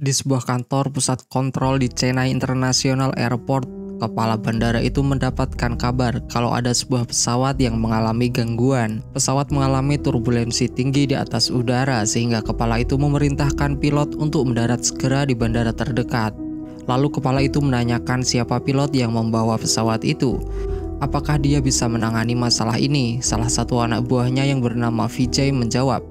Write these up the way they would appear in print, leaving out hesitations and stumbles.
Di sebuah kantor pusat kontrol di Chennai International Airport, kepala bandara itu mendapatkan kabar kalau ada sebuah pesawat yang mengalami gangguan. Pesawat mengalami turbulensi tinggi di atas udara sehingga kepala itu memerintahkan pilot untuk mendarat segera di bandara terdekat. Lalu kepala itu menanyakan siapa pilot yang membawa pesawat itu. Apakah dia bisa menangani masalah ini? Salah satu anak buahnya yang bernama Vijay menjawab,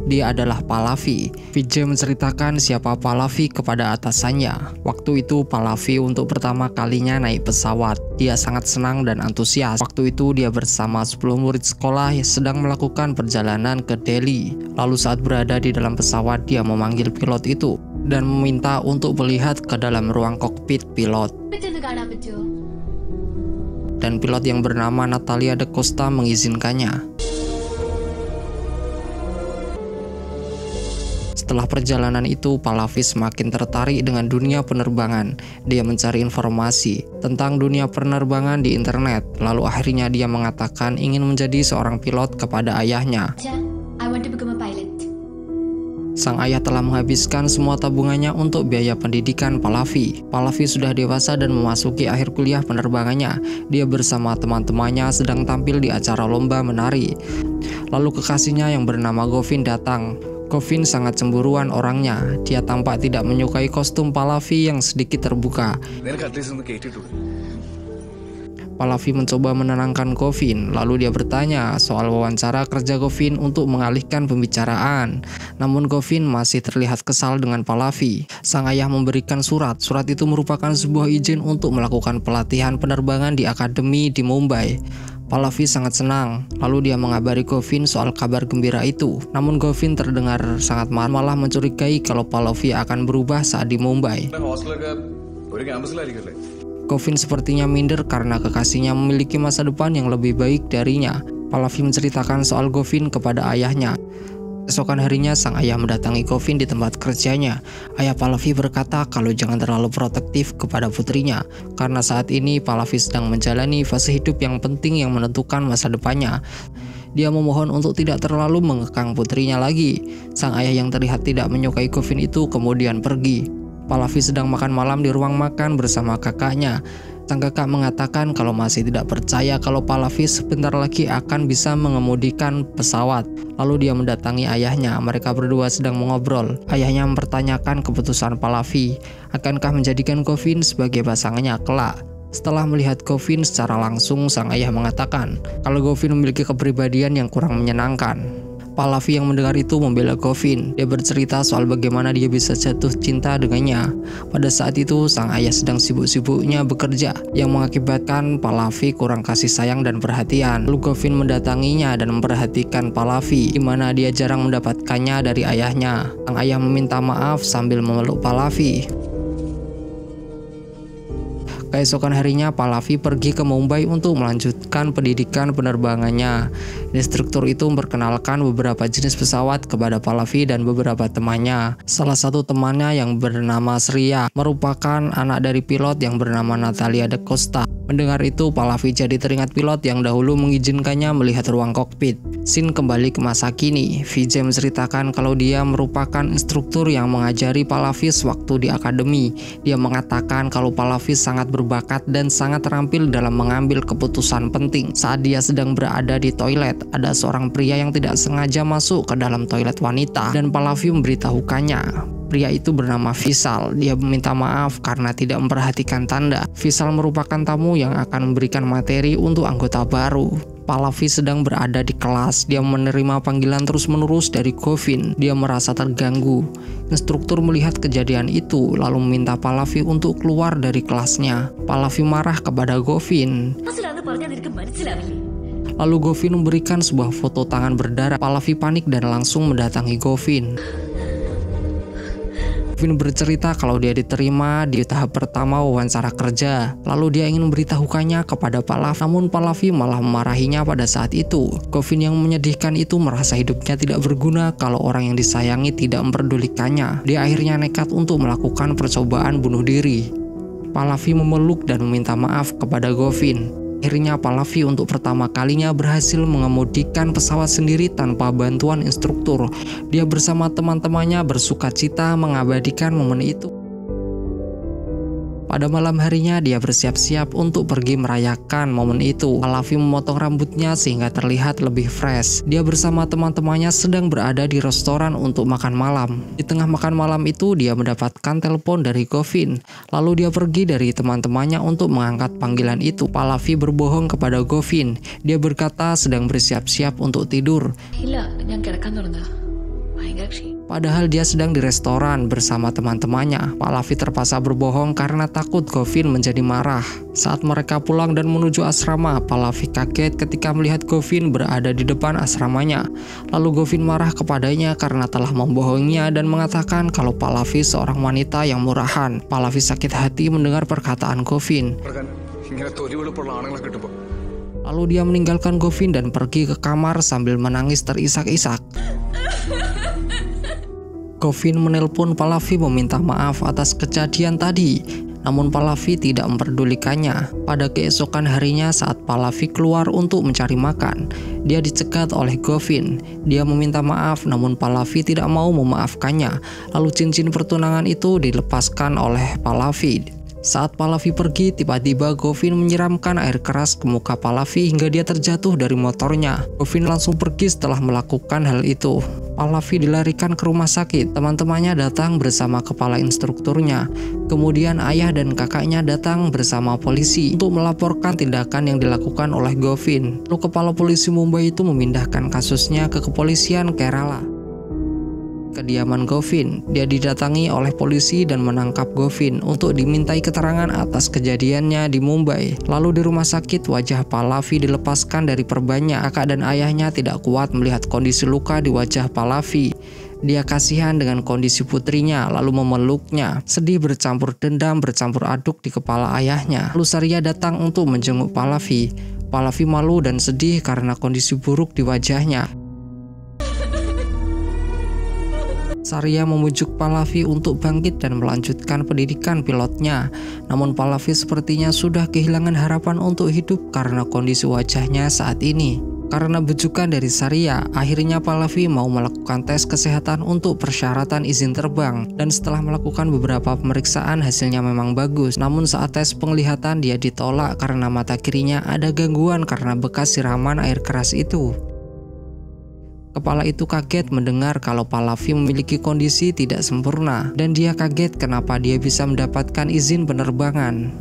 dia adalah Pallavi. Vijay menceritakan siapa Pallavi kepada atasannya. Waktu itu Pallavi untuk pertama kalinya naik pesawat. Dia sangat senang dan antusias. Waktu itu dia bersama 10 murid sekolah yang sedang melakukan perjalanan ke Delhi. Lalu saat berada di dalam pesawat, dia memanggil pilot itu dan meminta untuk melihat ke dalam ruang kokpit pilot. Dan pilot yang bernama Natalia Da Costa mengizinkannya. Setelah perjalanan itu, Pallavi semakin tertarik dengan dunia penerbangan. Dia mencari informasi tentang dunia penerbangan di internet. Lalu akhirnya dia mengatakan ingin menjadi seorang pilot kepada ayahnya. Sang ayah telah menghabiskan semua tabungannya untuk biaya pendidikan Pallavi. Pallavi sudah dewasa dan memasuki akhir kuliah penerbangannya. Dia bersama teman-temannya sedang tampil di acara lomba menari. Lalu kekasihnya yang bernama Govind datang. Govind sangat cemburuan orangnya. Dia tampak tidak menyukai kostum Pallavi yang sedikit terbuka. Pallavi mencoba menenangkan Govind, lalu dia bertanya soal wawancara kerja Govind untuk mengalihkan pembicaraan. Namun Govind masih terlihat kesal dengan Pallavi. Sang ayah memberikan surat. Surat itu merupakan sebuah izin untuk melakukan pelatihan penerbangan di akademi di Mumbai. Pallavi sangat senang, lalu dia mengabari Govind soal kabar gembira itu. Namun Govind terdengar sangat malah mencurigai kalau Pallavi akan berubah saat di Mumbai. Govind sepertinya minder karena kekasihnya memiliki masa depan yang lebih baik darinya. Pallavi menceritakan soal Govind kepada ayahnya. Esokan harinya sang ayah mendatangi Govind di tempat kerjanya. Ayah Pallavi berkata kalau jangan terlalu protektif kepada putrinya, karena saat ini Pallavi sedang menjalani fase hidup yang penting yang menentukan masa depannya. Dia memohon untuk tidak terlalu mengekang putrinya lagi. Sang ayah yang terlihat tidak menyukai Govind itu kemudian pergi. Pallavi sedang makan malam di ruang makan bersama kakaknya. Sang kakak mengatakan kalau masih tidak percaya kalau Pallavi sebentar lagi akan bisa mengemudikan pesawat. Lalu dia mendatangi ayahnya. Mereka berdua sedang mengobrol. Ayahnya mempertanyakan keputusan Pallavi. Akankah menjadikan Govind sebagai pasangannya kelak? Setelah melihat Govind secara langsung, sang ayah mengatakan kalau Govind memiliki kepribadian yang kurang menyenangkan. Pallavi yang mendengar itu membela Govind. Dia bercerita soal bagaimana dia bisa jatuh cinta dengannya. Pada saat itu, sang ayah sedang sibuk-sibuknya bekerja, yang mengakibatkan Pallavi kurang kasih sayang dan perhatian. Lalu Govind mendatanginya dan memperhatikan Pallavi, di mana dia jarang mendapatkannya dari ayahnya. Sang ayah meminta maaf sambil memeluk Pallavi. Keesokan harinya, Pallavi pergi ke Mumbai untuk melanjutkan pendidikan penerbangannya. Instruktur itu memperkenalkan beberapa jenis pesawat kepada Pallavi dan beberapa temannya. Salah satu temannya yang bernama Sriya merupakan anak dari pilot yang bernama Natalia Da Costa. Mendengar itu, Pallavi jadi teringat pilot yang dahulu mengizinkannya melihat ruang kokpit. Scene kembali ke masa kini. Vijay menceritakan kalau dia merupakan instruktur yang mengajari Pallavi waktu di akademi. Dia mengatakan kalau Pallavi sangat berbakat dan sangat terampil dalam mengambil keputusan penting. Saat dia sedang berada di toilet, ada seorang pria yang tidak sengaja masuk ke dalam toilet wanita dan Pallavi memberitahukannya. Pria itu bernama Vishal. Dia meminta maaf karena tidak memperhatikan tanda. Vishal merupakan tamu yang akan memberikan materi untuk anggota baru. Pallavi sedang berada di kelas. Dia menerima panggilan terus-menerus dari Govind. Dia merasa terganggu. Instruktur melihat kejadian itu lalu meminta Pallavi untuk keluar dari kelasnya. Pallavi marah kepada Govind. Lalu Govind memberikan sebuah foto tangan berdarah. Pallavi panik dan langsung mendatangi Govind. Govind bercerita kalau dia diterima di tahap pertama wawancara kerja. Lalu dia ingin memberitahukannya kepada Pallavi, namun Pallavi malah memarahinya pada saat itu. Govind yang menyedihkan itu merasa hidupnya tidak berguna kalau orang yang disayangi tidak memperdulikannya. Dia akhirnya nekat untuk melakukan percobaan bunuh diri. Pallavi memeluk dan meminta maaf kepada Govind. Akhirnya Pallavi untuk pertama kalinya berhasil mengemudikan pesawat sendiri tanpa bantuan instruktur. Dia bersama teman-temannya bersukacita mengabadikan momen itu. Pada malam harinya dia bersiap-siap untuk pergi merayakan momen itu. Pallavi memotong rambutnya sehingga terlihat lebih fresh. Dia bersama teman-temannya sedang berada di restoran untuk makan malam. Di tengah makan malam itu dia mendapatkan telepon dari Govin. Lalu dia pergi dari teman-temannya untuk mengangkat panggilan itu. Pallavi berbohong kepada Govin. Dia berkata sedang bersiap-siap untuk tidur. Padahal dia sedang di restoran bersama teman-temannya. Pallavi terpaksa berbohong karena takut Govin menjadi marah. Saat mereka pulang dan menuju asrama, Pallavi kaget ketika melihat Govin berada di depan asramanya. Lalu Govin marah kepadanya karena telah membohonginya dan mengatakan kalau Pallavi seorang wanita yang murahan. Pallavi sakit hati mendengar perkataan Govin. Lalu dia meninggalkan Govin dan pergi ke kamar sambil menangis terisak-isak. Govin menelpon Pallavi meminta maaf atas kejadian tadi, namun Pallavi tidak memperdulikannya. Pada keesokan harinya saat Pallavi keluar untuk mencari makan, dia dicegat oleh Govin. Dia meminta maaf namun Pallavi tidak mau memaafkannya. Lalu cincin pertunangan itu dilepaskan oleh Pallavi. Saat Pallavi pergi, tiba-tiba Govin menyiramkan air keras ke muka Pallavi hingga dia terjatuh dari motornya. Govin langsung pergi setelah melakukan hal itu. Pallavi dilarikan ke rumah sakit. Teman-temannya datang bersama kepala instrukturnya. Kemudian ayah dan kakaknya datang bersama polisi untuk melaporkan tindakan yang dilakukan oleh Govin. Lalu kepala polisi Mumbai itu memindahkan kasusnya ke kepolisian Kerala. Kediaman Govin, dia didatangi oleh polisi dan menangkap Govin untuk dimintai keterangan atas kejadiannya di Mumbai. Lalu di rumah sakit, wajah Pallavi dilepaskan dari perbannya. Kakak dan ayahnya tidak kuat melihat kondisi luka di wajah Pallavi. Dia kasihan dengan kondisi putrinya, lalu memeluknya. Sedih bercampur dendam bercampur aduk di kepala ayahnya. Lalu Saria datang untuk menjenguk Pallavi. Pallavi malu dan sedih karena kondisi buruk di wajahnya. Saria memujuk Pallavi untuk bangkit dan melanjutkan pendidikan pilotnya. Namun Pallavi sepertinya sudah kehilangan harapan untuk hidup karena kondisi wajahnya saat ini. Karena bujukan dari Saria, akhirnya Pallavi mau melakukan tes kesehatan untuk persyaratan izin terbang. Dan setelah melakukan beberapa pemeriksaan, hasilnya memang bagus. Namun saat tes penglihatan dia ditolak karena mata kirinya ada gangguan karena bekas siraman air keras itu. Kepala itu kaget mendengar kalau Pallavi memiliki kondisi tidak sempurna dan dia kaget kenapa dia bisa mendapatkan izin penerbangan.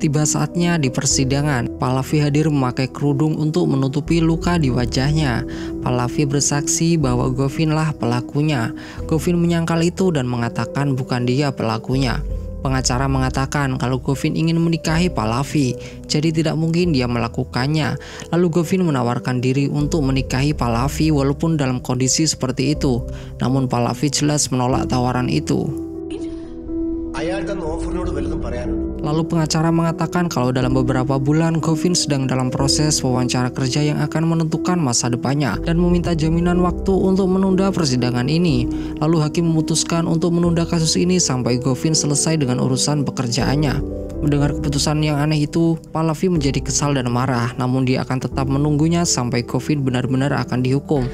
Tiba saatnya di persidangan, Pallavi hadir memakai kerudung untuk menutupi luka di wajahnya. Pallavi bersaksi bahwa Govin lah pelakunya. Govin menyangkal itu dan mengatakan bukan dia pelakunya. Pengacara mengatakan kalau Govin ingin menikahi Pallavi, jadi tidak mungkin dia melakukannya. Lalu Govin menawarkan diri untuk menikahi Pallavi walaupun dalam kondisi seperti itu. Namun Pallavi jelas menolak tawaran itu. Lalu pengacara mengatakan kalau dalam beberapa bulan Govin sedang dalam proses wawancara kerja yang akan menentukan masa depannya dan meminta jaminan waktu untuk menunda persidangan ini. Lalu hakim memutuskan untuk menunda kasus ini sampai Govin selesai dengan urusan pekerjaannya. Mendengar keputusan yang aneh itu, Pallavi menjadi kesal dan marah, namun dia akan tetap menunggunya sampai Govin benar-benar akan dihukum.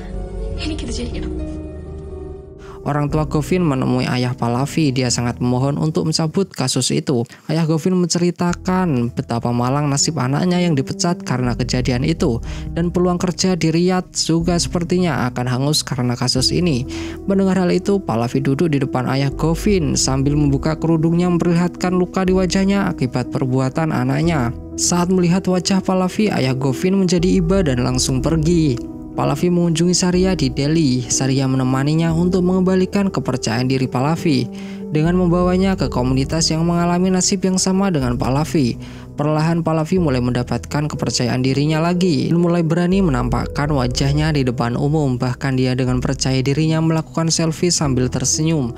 Orang tua Govin menemui ayah Pallavi. Dia sangat memohon untuk mencabut kasus itu. Ayah Govin menceritakan betapa malang nasib anaknya yang dipecat karena kejadian itu, dan peluang kerja di Riyadh juga sepertinya akan hangus karena kasus ini. Mendengar hal itu, Pallavi duduk di depan ayah Govin sambil membuka kerudungnya memperlihatkan luka di wajahnya akibat perbuatan anaknya. Saat melihat wajah Pallavi, ayah Govin menjadi iba dan langsung pergi. Pallavi mengunjungi Saria di Delhi. Saria menemaninya untuk mengembalikan kepercayaan diri Pallavi dengan membawanya ke komunitas yang mengalami nasib yang sama dengan Pallavi. Perlahan Pallavi mulai mendapatkan kepercayaan dirinya lagi dan mulai berani menampakkan wajahnya di depan umum. Bahkan dia dengan percaya dirinya melakukan selfie sambil tersenyum,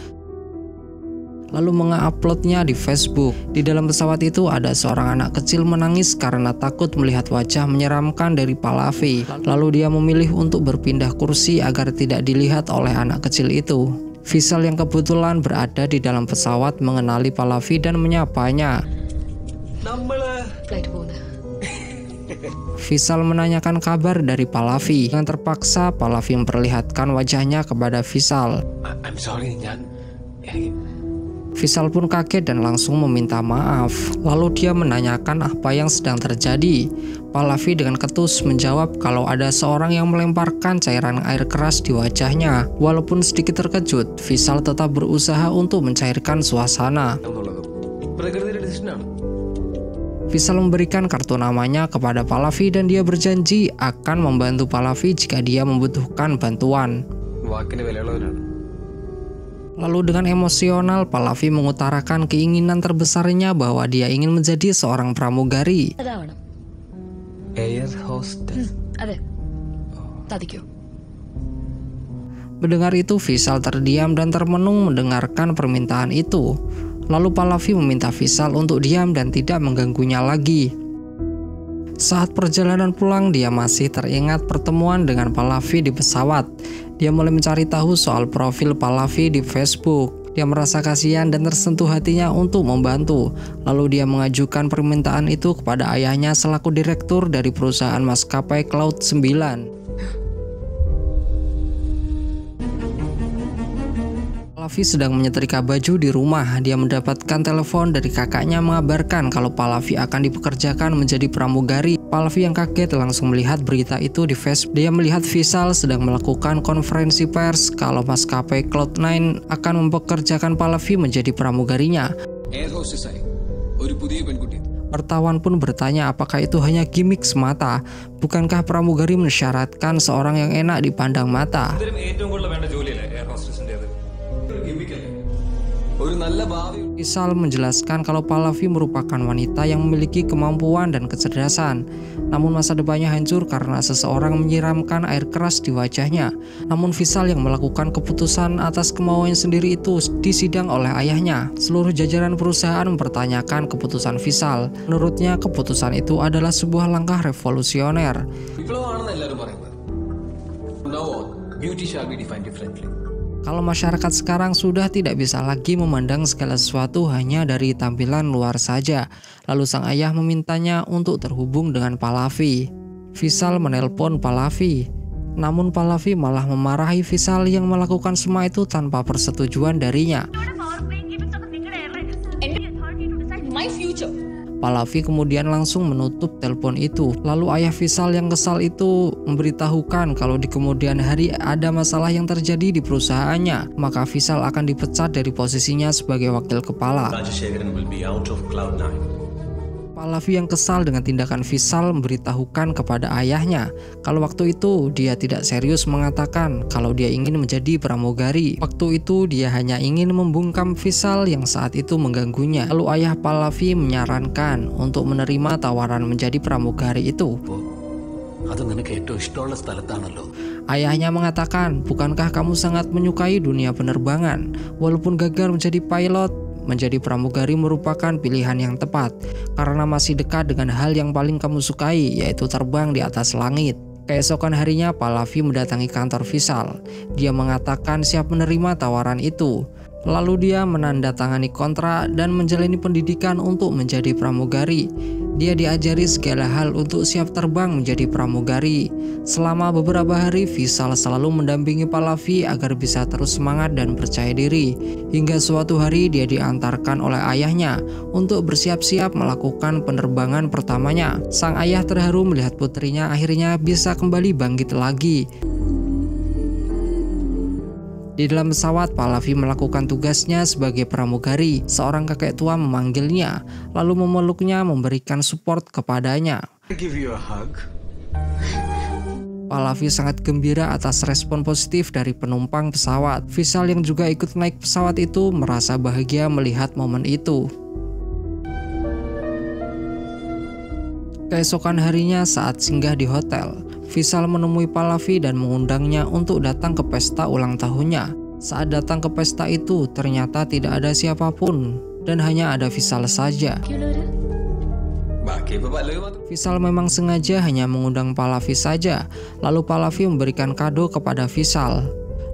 lalu menguploadnya di Facebook. Di dalam pesawat itu ada seorang anak kecil menangis karena takut melihat wajah menyeramkan dari Pallavi. Lalu dia memilih untuk berpindah kursi agar tidak dilihat oleh anak kecil itu. Vishal yang kebetulan berada di dalam pesawat mengenali Pallavi dan menyapanya. Faisal menanyakan kabar dari Pallavi. Dengan terpaksa, Pallavi memperlihatkan wajahnya kepada Faisal. I'm sorry, Faisal pun kaget dan langsung meminta maaf. Lalu dia menanyakan apa yang sedang terjadi. Pallavi dengan ketus menjawab kalau ada seorang yang melemparkan cairan air keras di wajahnya. Walaupun sedikit terkejut, Faisal tetap berusaha untuk mencairkan suasana. Faisal memberikan kartu namanya kepada Pallavi dan dia berjanji akan membantu Pallavi jika dia membutuhkan bantuan. Lalu dengan emosional, Pallavi mengutarakan keinginan terbesarnya bahwa dia ingin menjadi seorang pramugari. Air hostess. Mendengar itu, Faisal terdiam dan termenung mendengarkan permintaan itu. Lalu Pallavi meminta Faisal untuk diam dan tidak mengganggunya lagi. Saat perjalanan pulang, dia masih teringat pertemuan dengan Pallavi di pesawat. Dia mulai mencari tahu soal profil Pallavi di Facebook. Dia merasa kasihan dan tersentuh hatinya untuk membantu. Lalu dia mengajukan permintaan itu kepada ayahnya selaku direktur dari perusahaan maskapai Cloud 9. Pallavi sedang menyetrika baju di rumah. Dia mendapatkan telepon dari kakaknya mengabarkan kalau Pallavi akan dipekerjakan menjadi pramugari. Pallavi yang kaget langsung melihat berita itu di Facebook. Dia melihat Faisal sedang melakukan konferensi pers kalau maskapai Cloud9 akan mempekerjakan Pallavi menjadi pramugarinya. Wartawan pun bertanya apakah itu hanya gimmick semata. Bukankah pramugari mensyaratkan seorang yang enak dipandang mata? Faisal menjelaskan kalau Pallavi merupakan wanita yang memiliki kemampuan dan kecerdasan. Namun masa depannya hancur karena seseorang menyiramkan air keras di wajahnya. Namun Faisal yang melakukan keputusan atas kemauan sendiri itu disidang oleh ayahnya. Seluruh jajaran perusahaan mempertanyakan keputusan Faisal. Menurutnya keputusan itu adalah sebuah langkah revolusioner. Kalau masyarakat sekarang sudah tidak bisa lagi memandang segala sesuatu hanya dari tampilan luar saja. Lalu sang ayah memintanya untuk terhubung dengan Pallavi. Faisal menelpon Pallavi. Namun Pallavi malah memarahi Faisal yang melakukan semua itu tanpa persetujuan darinya. Pallavi kemudian langsung menutup telepon itu. Lalu ayah Faisal yang kesal itu memberitahukan kalau di kemudian hari ada masalah yang terjadi di perusahaannya. Maka Faisal akan dipecat dari posisinya sebagai wakil kepala. Pallavi yang kesal dengan tindakan Faisal memberitahukan kepada ayahnya kalau waktu itu dia tidak serius mengatakan kalau dia ingin menjadi pramugari. Waktu itu dia hanya ingin membungkam Faisal yang saat itu mengganggunya. Lalu ayah Pallavi menyarankan untuk menerima tawaran menjadi pramugari itu. Ayahnya mengatakan, bukankah kamu sangat menyukai dunia penerbangan? Walaupun gagal menjadi pilot, menjadi pramugari merupakan pilihan yang tepat karena masih dekat dengan hal yang paling kamu sukai, yaitu terbang di atas langit. Keesokan harinya Pallavi mendatangi kantor Faisal. Dia mengatakan siap menerima tawaran itu. Lalu dia menandatangani kontrak dan menjalani pendidikan untuk menjadi pramugari. Dia diajari segala hal untuk siap terbang menjadi pramugari. Selama beberapa hari, Faisal selalu mendampingi Pallavi agar bisa terus semangat dan percaya diri. Hingga suatu hari dia diantarkan oleh ayahnya untuk bersiap-siap melakukan penerbangan pertamanya. Sang ayah terharu melihat putrinya akhirnya bisa kembali bangkit lagi. Di dalam pesawat, Pallavi melakukan tugasnya sebagai pramugari. Seorang kakek tua memanggilnya, lalu memeluknya memberikan support kepadanya. Pallavi sangat gembira atas respon positif dari penumpang pesawat. Faisal yang juga ikut naik pesawat itu merasa bahagia melihat momen itu. Keesokan harinya saat singgah di hotel, Faisal menemui Pallavi dan mengundangnya untuk datang ke pesta ulang tahunnya. Saat datang ke pesta itu, ternyata tidak ada siapapun dan hanya ada Faisal saja. Faisal memang sengaja hanya mengundang Pallavi saja. Lalu Pallavi memberikan kado kepada Faisal.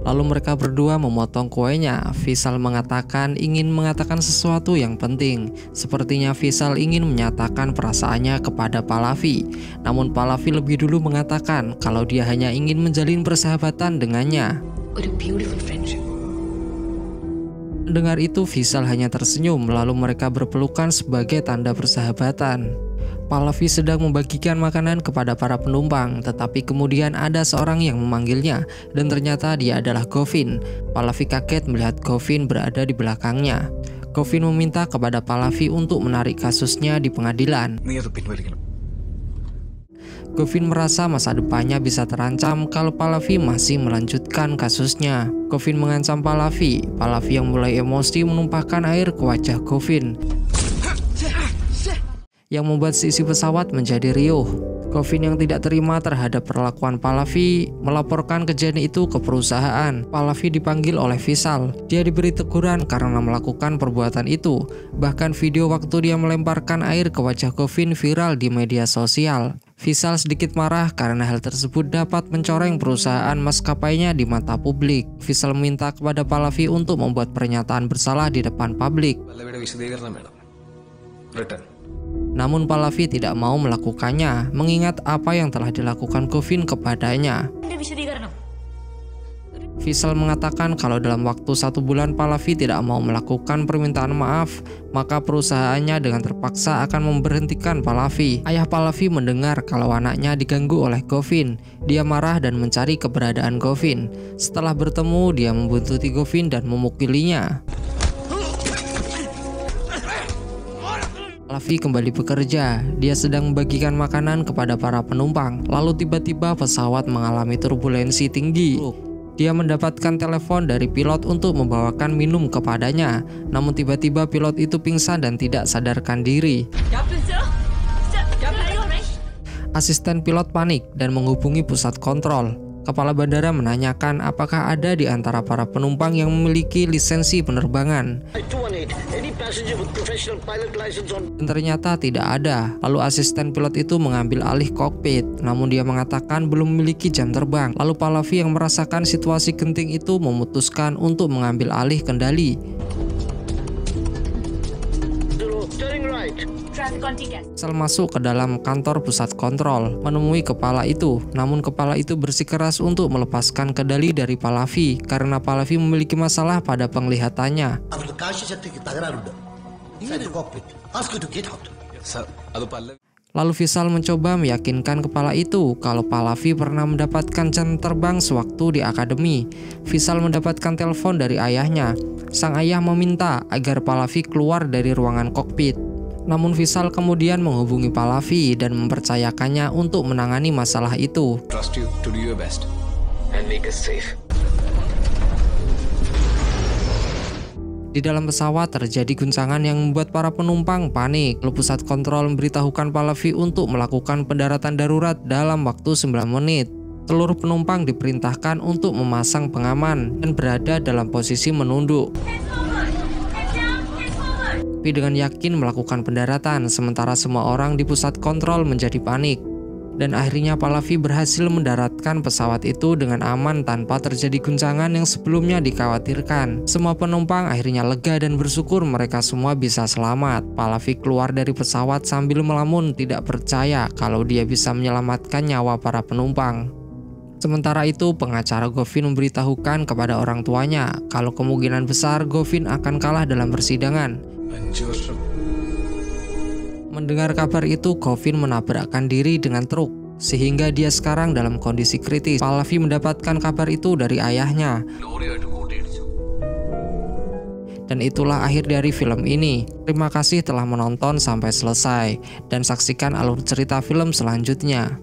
Lalu mereka berdua memotong kuenya. Vishal mengatakan ingin mengatakan sesuatu yang penting. Sepertinya Vishal ingin menyatakan perasaannya kepada Pallavi. Namun Pallavi lebih dulu mengatakan kalau dia hanya ingin menjalin persahabatan dengannya. What a beautiful friendship. Dengar itu Vishal hanya tersenyum, lalu mereka berpelukan sebagai tanda persahabatan. Pallavi sedang membagikan makanan kepada para penumpang, tetapi kemudian ada seorang yang memanggilnya, dan ternyata dia adalah Govin. Pallavi kaget melihat Govin berada di belakangnya. Govin meminta kepada Pallavi untuk menarik kasusnya di pengadilan. Govin merasa masa depannya bisa terancam kalau Pallavi masih melanjutkan kasusnya. Govin mengancam Pallavi. Pallavi yang mulai emosi menumpahkan air ke wajah Govin, yang membuat isi pesawat menjadi riuh. Govin yang tidak terima terhadap perlakuan Pallavi melaporkan kejadian itu ke perusahaan. Pallavi dipanggil oleh Vishal. Dia diberi teguran karena melakukan perbuatan itu. Bahkan video waktu dia melemparkan air ke wajah Govin viral di media sosial. Vishal sedikit marah karena hal tersebut dapat mencoreng perusahaan maskapainya di mata publik. Vishal meminta kepada Pallavi untuk membuat pernyataan bersalah di depan publik. Namun Pallavi tidak mau melakukannya, mengingat apa yang telah dilakukan Govin kepadanya. Vishal mengatakan kalau dalam waktu 1 bulan Pallavi tidak mau melakukan permintaan maaf, maka perusahaannya dengan terpaksa akan memberhentikan Pallavi. Ayah Pallavi mendengar kalau anaknya diganggu oleh Govin. Dia marah dan mencari keberadaan Govin. Setelah bertemu, dia membuntuti Govin dan memukulinya. Pallavi kembali bekerja. Dia sedang membagikan makanan kepada para penumpang. Lalu tiba-tiba pesawat mengalami turbulensi tinggi. Dia mendapatkan telepon dari pilot untuk membawakan minum kepadanya. Namun tiba-tiba pilot itu pingsan dan tidak sadarkan diri. Asisten pilot panik dan menghubungi pusat kontrol. Kepala bandara menanyakan apakah ada di antara para penumpang yang memiliki lisensi penerbangan. Dan ternyata tidak ada. Lalu asisten pilot itu mengambil alih kokpit, namun dia mengatakan belum memiliki jam terbang. Lalu Pallavi yang merasakan situasi genting itu memutuskan untuk mengambil alih kendali. Vishal masuk ke dalam kantor pusat kontrol, menemui kepala itu. Namun kepala itu bersikeras untuk melepaskan kendali dari Pallavi karena Pallavi memiliki masalah pada penglihatannya. Lalu Vishal mencoba meyakinkan kepala itu kalau Pallavi pernah mendapatkan jam terbang sewaktu di akademi. Vishal mendapatkan telepon dari ayahnya. Sang ayah meminta agar Pallavi keluar dari ruangan kokpit. Namun Vishal kemudian menghubungi Pallavi dan mempercayakannya untuk menangani masalah itu. Di dalam pesawat terjadi guncangan yang membuat para penumpang panik. Lalu pusat kontrol memberitahukan Pallavi untuk melakukan pendaratan darurat dalam waktu 9 menit. Seluruh penumpang diperintahkan untuk memasang pengaman dan berada dalam posisi menunduk. Dengan yakin melakukan pendaratan, sementara semua orang di pusat kontrol menjadi panik. Dan akhirnya Pallavi berhasil mendaratkan pesawat itu dengan aman tanpa terjadi guncangan yang sebelumnya dikhawatirkan. Semua penumpang akhirnya lega dan bersyukur mereka semua bisa selamat. Pallavi keluar dari pesawat sambil melamun tidak percaya kalau dia bisa menyelamatkan nyawa para penumpang. Sementara itu, pengacara Govin memberitahukan kepada orang tuanya kalau kemungkinan besar Govin akan kalah dalam persidangan. Mendengar kabar itu, Govin menabrakkan diri dengan truk sehingga dia sekarang dalam kondisi kritis. Pallavi mendapatkan kabar itu dari ayahnya. Dan itulah akhir dari film ini. Terima kasih telah menonton sampai selesai dan saksikan alur cerita film selanjutnya.